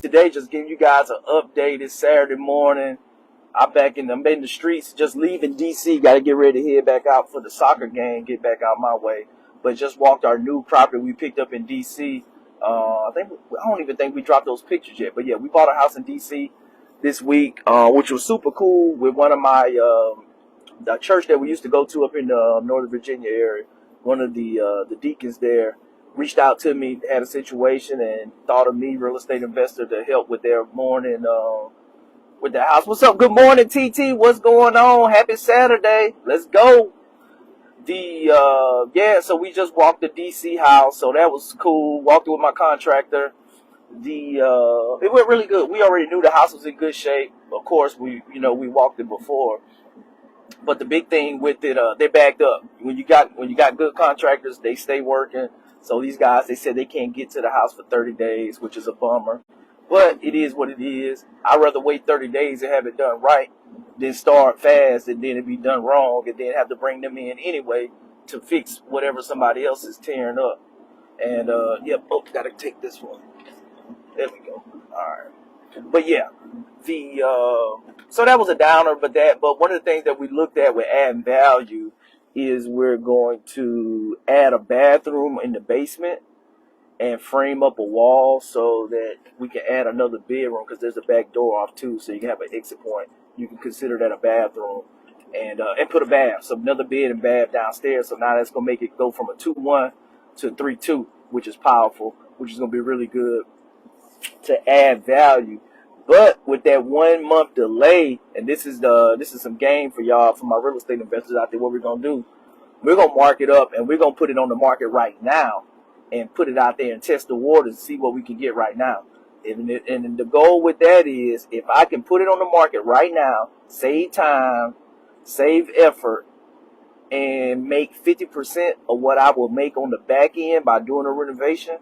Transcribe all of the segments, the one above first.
today, just giving you guys an update. This Saturday morning. I'm in the streets, just leaving DC. Got to get ready to head back out for the soccer game, get back out my way. But just walked our new property we picked up in DC. I don't even think we dropped those pictures yet. But yeah, we bought a house in DC this week, which was super cool with one of my the church that we used to go to up in the Northern Virginia area. One of the deacons there reached out to me, had a situation, and thought of me, real estate investor, to help with their morning with the house. What's up? Good morning, TT. What's going on? Happy Saturday. Let's go. So we just walked the DC house, so that was cool. Walked it with my contractor. It went really good. We already knew the house was in good shape. Of course, we walked it before. But the big thing with it, they backed up. When you got good contractors, they stay working. So these guys, they said they can't get to the house for 30 days, which is a bummer. But it is what it is. I'd rather wait 30 days and have it done right than start fast and then it be done wrong and then have to bring them in anyway to fix whatever somebody else is tearing up. And, gotta take this one. There we go. All right. But yeah, so that was a downer, but one of the things that we looked at with adding value is we're going to add a bathroom in the basement and frame up a wall so that we can add another bedroom, because there's a back door off too, so you can have an exit point. You can consider that a bathroom, and put a bath, so another bed and bath downstairs. So now that's gonna make it go from a 2-1 to a 3-2, which is powerful, which is gonna be really good to add value. But with that 1 month delay, and this is some game for y'all, for my real estate investors out there. What we're gonna do? We're gonna mark it up, and we're gonna put it on the market right now, and put it out there and test the waters, see what we can get right now. And the goal with that is, if I can put it on the market right now, save time, save effort, and make 50% of what I will make on the back end by doing a renovation,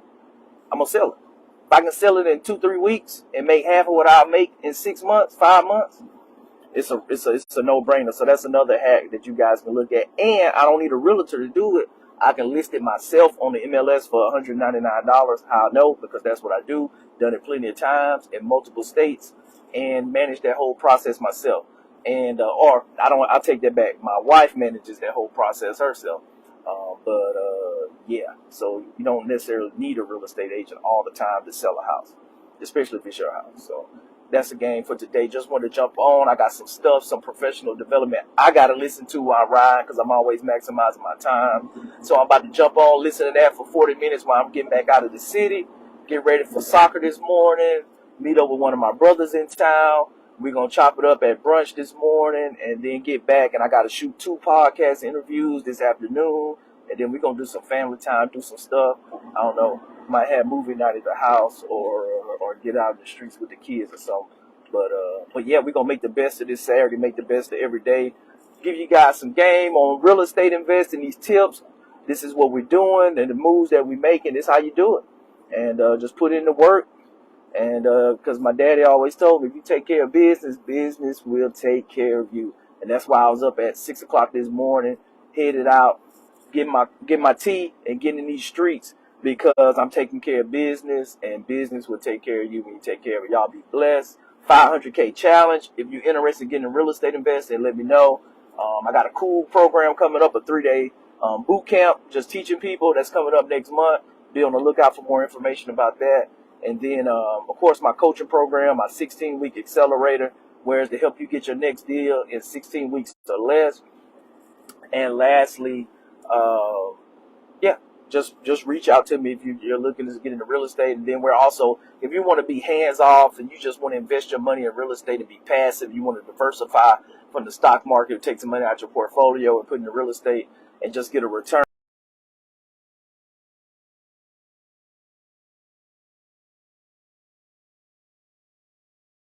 I'm gonna sell it. If I can sell it in 2-3 weeks and make half of what I'll make in 6 months, 5 months, it's a no-brainer. So that's another hack that you guys can look at. And I don't need a realtor to do it. I can list it myself on the MLS for $199. How I know? Because that's what I do. Done it plenty of times in multiple states and manage that whole process myself. And I'll take that back. My wife manages that whole process herself. So you don't necessarily need a real estate agent all the time to sell a house, especially if it's your house. So that's the game for today. Just wanted to jump on. I got some stuff, some professional development I got to listen to while I ride, because I'm always maximizing my time. So I'm about to jump on, listen to that for 40 minutes while I'm getting back out of the city, get ready for soccer this morning, meet up with one of my brothers in town. We're going to chop it up at brunch this morning and then get back. And I got to shoot 2 podcast interviews this afternoon. And then we're going to do some family time, do some stuff. I don't know. Might have movie night at the house or get out in the streets with the kids or something. But yeah, we're going to make the best of this Saturday, make the best of every day. Give you guys some game on real estate investing, these tips. This is what we're doing and the moves that we're making. This is how you do it. And just put in the work. And because my daddy always told me, if you take care of business, business will take care of you. And that's why I was up at 6 o'clock this morning, headed out, getting my tea and getting in these streets, because I'm taking care of business, and business will take care of you when you take care of it. Y'all be blessed. 500K challenge. If you're interested in getting in real estate investing, let me know. I got a cool program coming up, a 3-day boot camp, just teaching people. That's coming up next month. Be on the lookout for more information about that. And then, of course, my coaching program, my 16-week accelerator, where is to help you get your next deal in 16 weeks or less. And lastly, just reach out to me if you're looking to get into real estate. And then we're also, if you want to be hands off and you just want to invest your money in real estate and be passive, you want to diversify from the stock market, take some money out your portfolio and put into real estate and just get a return.